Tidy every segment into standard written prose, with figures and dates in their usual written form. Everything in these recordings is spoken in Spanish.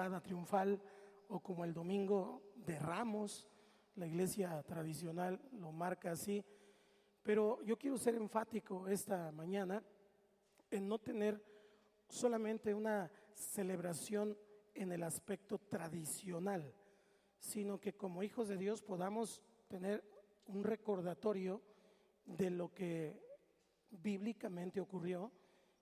entrada triunfal o como el domingo de Ramos. La iglesia tradicional lo marca así, pero yo quiero ser enfático esta mañana en no tener solamente una celebración en el aspecto tradicional, sino que como hijos de Dios podamos tener un recordatorio de lo que bíblicamente ocurrió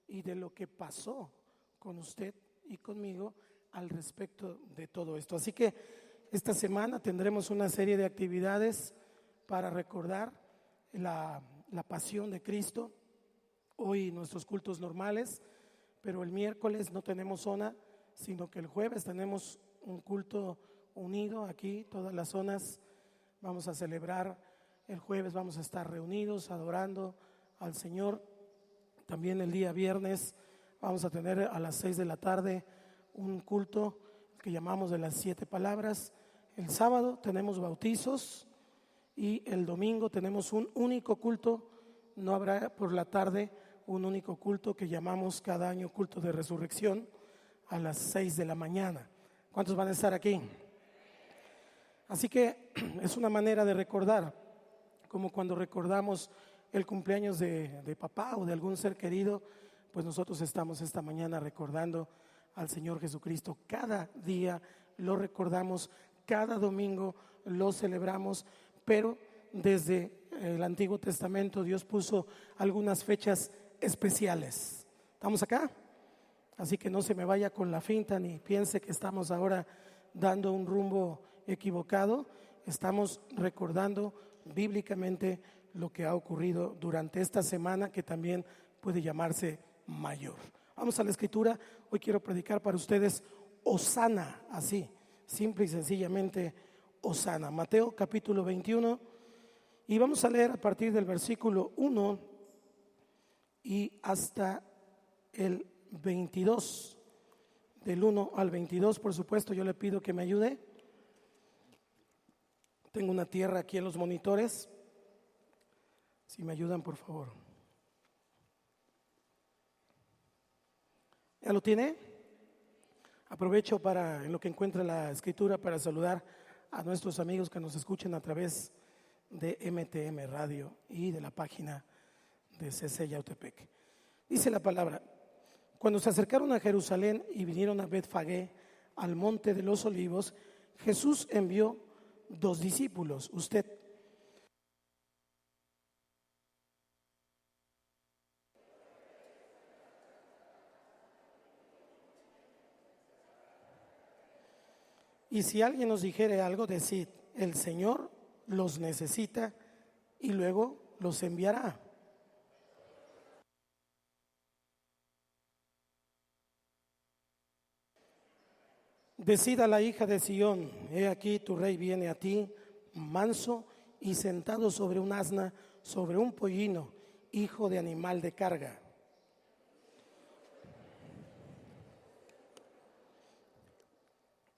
y de lo que pasó con usted y conmigo al respecto de todo esto. Así que esta semana tendremos una serie de actividades para recordar la pasión de Cristo. Hoy nuestros cultos normales, pero el miércoles no tenemos zona, sino que el jueves tenemos un culto unido aquí, todas las zonas vamos a celebrar. El jueves vamos a estar reunidos adorando al Señor. También el día viernes vamos a tener a las 6 de la tarde un culto que llamamos de las 7 palabras. El sábado tenemos bautizos y el domingo tenemos un único culto. No habrá por la tarde un único culto que llamamos cada año culto de resurrección a las 6 de la mañana. ¿Cuántos van a estar aquí? Así que es una manera de recordar, como cuando recordamos el cumpleaños de papá o de algún ser querido, pues nosotros estamos esta mañana recordando al Señor Jesucristo. Cada día lo recordamos, cada domingo lo celebramos, pero desde el Antiguo Testamento Dios puso algunas fechas especiales. ¿Estamos acá? Así que no se me vaya con la finta ni piense que estamos ahora dando un rumbo equivocado. Estamos recordando bíblicamente lo que ha ocurrido durante esta semana, que también puede llamarse mayor. Vamos a la escritura. Hoy quiero predicar para ustedes Hosana, así, simple y sencillamente Hosana. Mateo capítulo 21, y vamos a leer a partir del versículo 1 y hasta el 22. Del 1 al 22, por supuesto, yo le pido que me ayude. Tengo una tierra aquí en los monitores. Si me ayudan, por favor. ¿Ya lo tiene? Aprovecho para, en lo que encuentre la escritura, para saludar a nuestros amigos que nos escuchan a través de MTM Radio y de la página de CC Yautepec. Dice la palabra: cuando se acercaron a Jerusalén y vinieron a Betfagé, al monte de los olivos, Jesús envió 2 discípulos. Y si alguien nos dijere algo, decid: el Señor los necesita y luego los enviará. Decid a la hija de Sión: he aquí tu rey viene a ti, manso y sentado sobre un asna, sobre un pollino, hijo de animal de carga.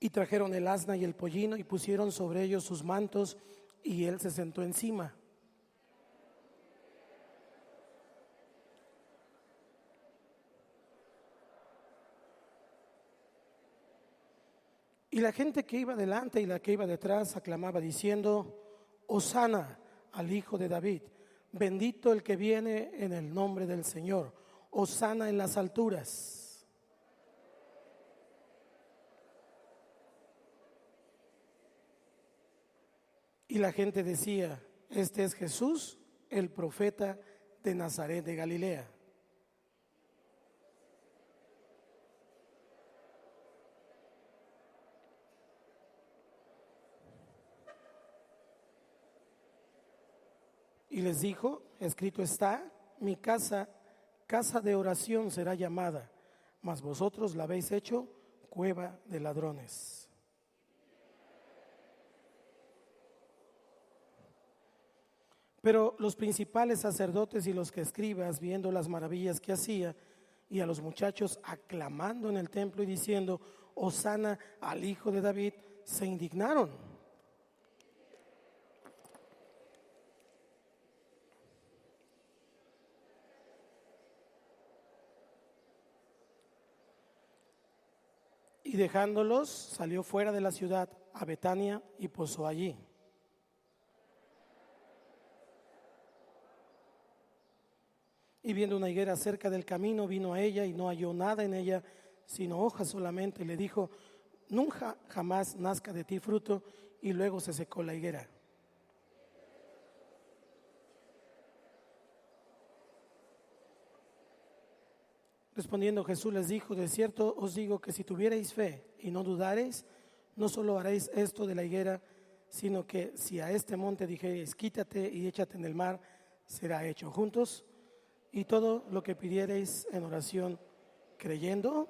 Y trajeron el asna y el pollino y pusieron sobre ellos sus mantos, y él se sentó encima. Y la gente que iba delante y la que iba detrás aclamaba diciendo: Hosana al Hijo de David, bendito el que viene en el nombre del Señor, Hosana en las alturas. Y la gente decía: este es Jesús, el profeta de Nazaret de Galilea. Y les dijo: escrito está, mi casa, casa de oración será llamada, mas vosotros la habéis hecho cueva de ladrones. Pero los principales sacerdotes y los escribas, viendo las maravillas que hacía, y a los muchachos aclamando en el templo y diciendo: Hosana al Hijo de David, se indignaron. Y dejándolos, salió fuera de la ciudad a Betania y posó allí. Y viendo una higuera cerca del camino, vino a ella y no halló nada en ella, sino hojas solamente. Le dijo: nunca jamás nazca de ti fruto. Y luego se secó la higuera. Respondiendo Jesús les dijo: de cierto os digo que si tuvierais fe y no dudareis, no solo haréis esto de la higuera, sino que si a este monte dijereis: quítate y échate en el mar, será hecho. Juntos. Y todo lo que pidiereis en oración, creyendo.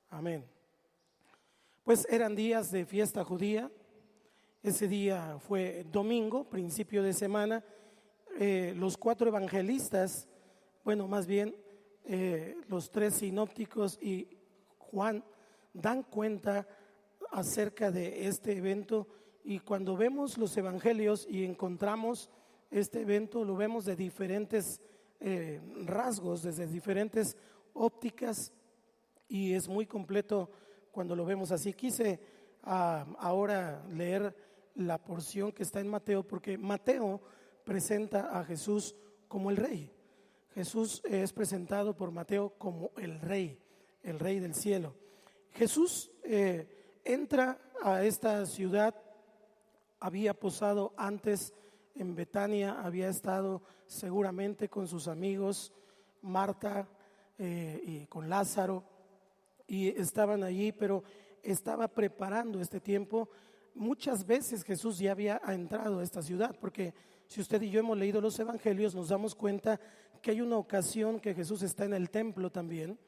Amén. Pues eran días de fiesta judía. Ese día fue domingo, principio de semana. Los 4 evangelistas, bueno, más bien los 3 sinópticos y Juan, dan cuenta acerca de este evento. Y cuando vemos los evangelios y encontramos este evento, lo vemos de diferentes rasgos, desde diferentes ópticas, y es muy completo cuando lo vemos así. Quise ahora leer la porción que está en Mateo, porque Mateo presenta a Jesús como el rey. Jesús es presentado por Mateo como el rey del cielo. Jesús entra a esta ciudad, había posado antes en Betania, había estado seguramente con sus amigos Marta y con Lázaro, y estaban allí, pero estaba preparando este tiempo. Muchas veces Jesús ya había entrado a esta ciudad, porque si usted y yo hemos leído los evangelios, nos damos cuenta que hay una ocasión que Jesús está en el templo también,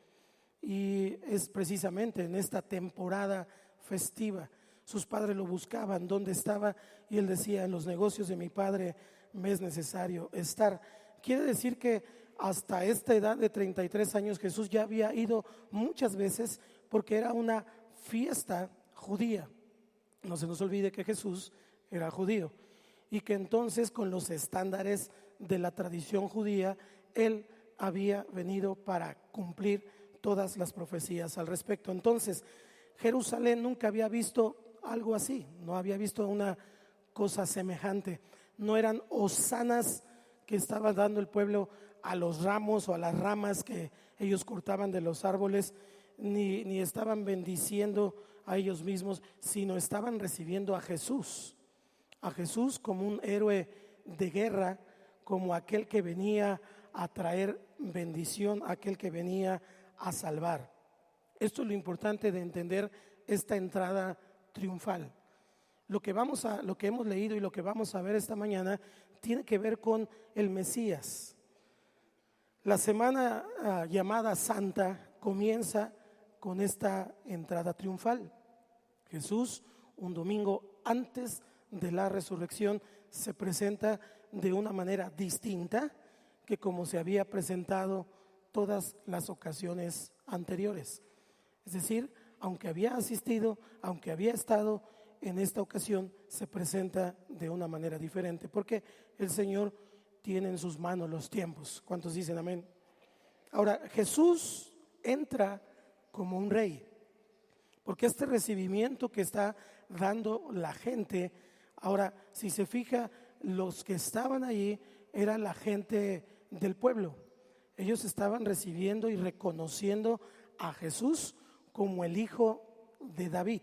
y es precisamente en esta temporada festiva. Sus padres lo buscaban, ¿dónde estaba? Y él decía: en los negocios de mi padre me es necesario estar. Quiere decir que hasta esta edad de 33 años Jesús ya había ido muchas veces, porque era una fiesta judía. No se nos olvide que Jesús era judío, y que entonces, con los estándares de la tradición judía, él había venido para cumplir todas las profecías al respecto. Entonces, Jerusalén nunca había visto algo así, no había visto una cosa semejante. No eran hosanas que estaba dando el pueblo a los ramos o a las ramas que ellos cortaban de los árboles, ni estaban bendiciendo a ellos mismos, sino estaban recibiendo a Jesús como un héroe de guerra, como aquel que venía a traer bendición, aquel que venía a salvar. Esto es lo importante de entender esta entrada triunfal. Lo que hemos leído y lo que vamos a ver esta mañana tiene que ver con el Mesías. La semana llamada Santa comienza con esta entrada triunfal. Jesús, un domingo antes de la resurrección, se presenta de una manera distinta que como se había presentado todas las ocasiones anteriores. Es decir, aunque había asistido, aunque había estado, en esta ocasión se presenta de una manera diferente, porque el Señor tiene en sus manos los tiempos. ¿Cuántos dicen amén? Ahora, Jesús entra como un rey, porque este recibimiento que está dando la gente, ahora, si se fija, los que estaban allí era la gente del pueblo. Ellos estaban recibiendo y reconociendo a Jesús como el hijo de David.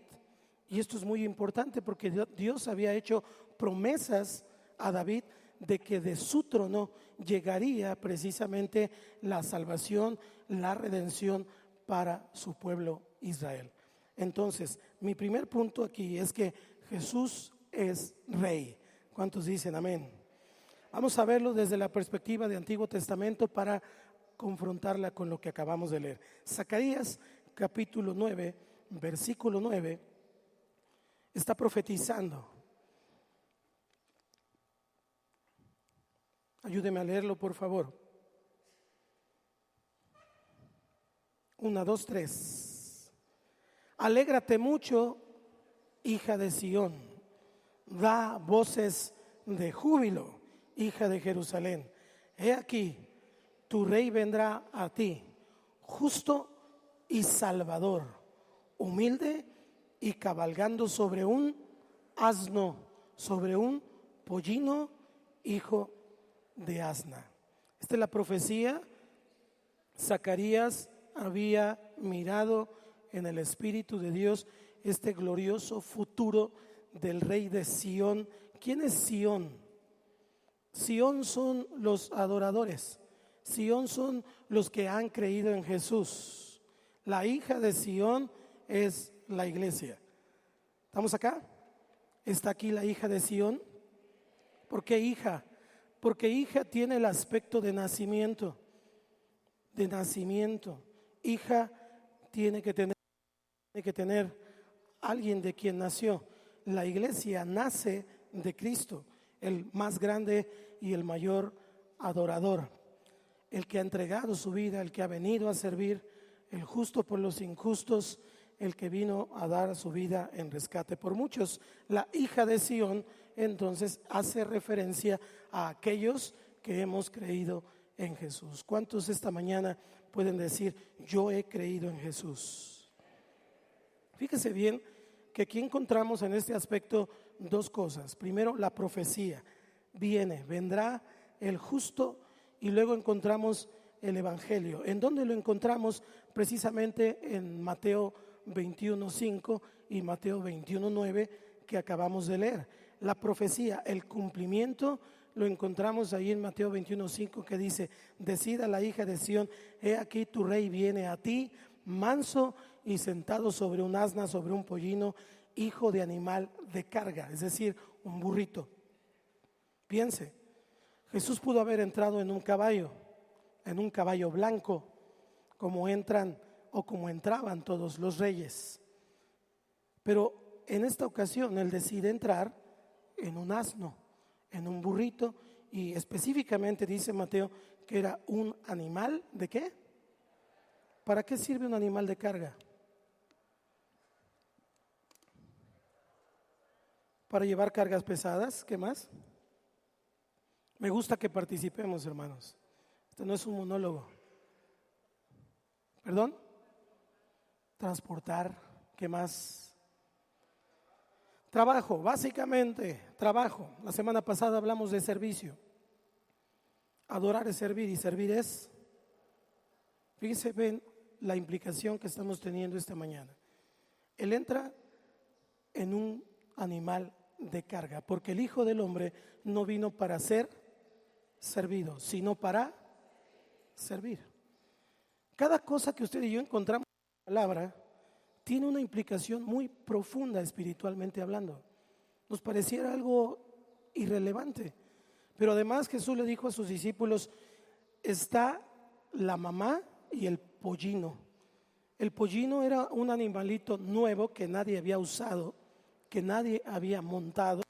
Y esto es muy importante, porque Dios había hecho promesas a David de que de su trono llegaría precisamente la salvación, la redención para su pueblo Israel. Entonces, mi primer punto aquí es que Jesús es rey. ¿Cuántos dicen amén? Vamos a verlo desde la perspectiva de Antiguo Testamento para confrontarla con lo que acabamos de leer. Zacarías capítulo 9, versículo 9, está profetizando. Ayúdeme a leerlo, por favor. 1, 2, 3. Alégrate mucho, hija de Sión. Da voces de júbilo, hija de Jerusalén. He aquí, tu rey vendrá a ti, justo y Salvador, humilde y cabalgando sobre un asno, sobre un pollino, hijo de asna. Esta es la profecía. Zacarías había mirado en el Espíritu de Dios este glorioso futuro del rey de Sión. ¿Quién es Sión? Sión son los adoradores. Sión son los que han creído en Jesús. La hija de Sión es la iglesia. ¿Estamos acá? ¿Está aquí la hija de Sión? ¿Por qué hija? Porque hija tiene el aspecto de nacimiento. De nacimiento. Hija tiene que tener alguien de quien nació. La iglesia nace de Cristo, el más grande y el mayor adorador, el que ha entregado su vida, el que ha venido a servir, el justo por los injustos, el que vino a dar su vida en rescate por muchos. La hija de Sión entonces hace referencia a aquellos que hemos creído en Jesús. ¿Cuántos esta mañana pueden decir, yo he creído en Jesús? Fíjese bien que aquí encontramos en este aspecto dos cosas. Primero, la profecía. Vendrá el justo, y luego encontramos el evangelio. ¿En dónde lo encontramos? Precisamente en Mateo 21:5 y Mateo 21:9 que acabamos de leer. La profecía, el cumplimiento, lo encontramos ahí en Mateo 21:5 que dice: decida la hija de Sión, he aquí tu rey viene a ti, manso y sentado sobre un asna, sobre un pollino, hijo de animal de carga, es decir, un burrito. Piense, Jesús pudo haber entrado en un caballo blanco, como entran o como entraban todos los reyes. Pero en esta ocasión Él decide entrar en un asno, en un burrito, y específicamente dice Mateo que era un animal ¿de qué? ¿Para qué sirve un animal de carga? Para llevar cargas pesadas. ¿Qué más? Me gusta que participemos, hermanos. Este no es un monólogo. ¿Perdón? Transportar. ¿Qué más? Trabajo, básicamente, trabajo. La semana pasada hablamos de servicio. Adorar es servir y servir es. Fíjense, ven la implicación que estamos teniendo esta mañana. Él entra en un animal de carga, porque el Hijo del Hombre no vino para ser servido, sino para servir. Cada cosa que usted y yo encontramos en la palabra tiene una implicación muy profunda espiritualmente hablando. Nos pareciera algo irrelevante, pero además Jesús le dijo a sus discípulos: está la mamá y el pollino. El pollino era un animalito nuevo que nadie había usado, que nadie había montado,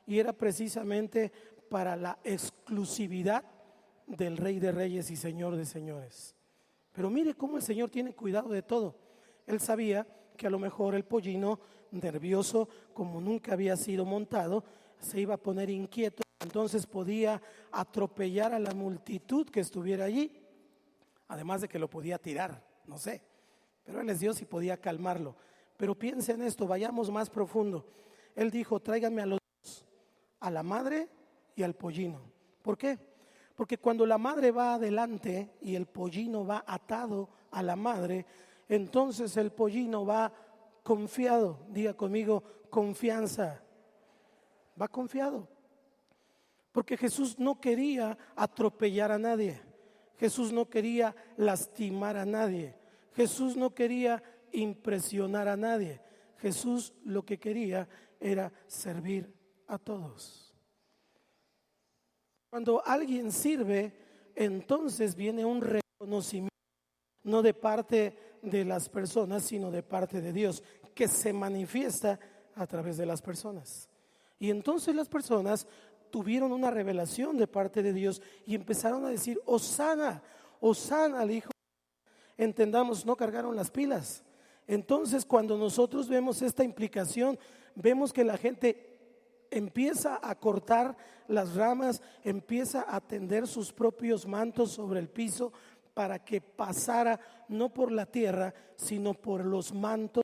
y era precisamente para la exclusividad del Rey de Reyes y Señor de Señores. Pero mire cómo el Señor tiene cuidado de todo. Él sabía que a lo mejor el pollino, nervioso, como nunca había sido montado, se iba a poner inquieto, entonces podía atropellar a la multitud que estuviera allí, además de que lo podía tirar, no sé, pero Él es Dios y podía calmarlo. Pero piense en esto, vayamos más profundo. Él dijo: tráiganme a los dos, a la madre y al pollino. ¿Por qué? Porque cuando la madre va adelante y el pollino va atado a la madre, entonces el pollino va confiado. Diga conmigo: confianza. Va confiado. Porque Jesús no quería atropellar a nadie. Jesús no quería lastimar a nadie. Jesús no quería impresionar a nadie. Jesús lo que quería era servir a todos. Cuando alguien sirve, entonces viene un reconocimiento, no de parte de las personas, sino de parte de Dios, que se manifiesta a través de las personas. Y entonces las personas tuvieron una revelación de parte de Dios y empezaron a decir: Hosana, Hosana al Hijo. Entendamos, no cargaron las pilas. Entonces, cuando nosotros vemos esta implicación, vemos que la gente empieza a cortar las ramas, empieza a tender sus propios mantos sobre el piso para que pasara no por la tierra, sino por los mantos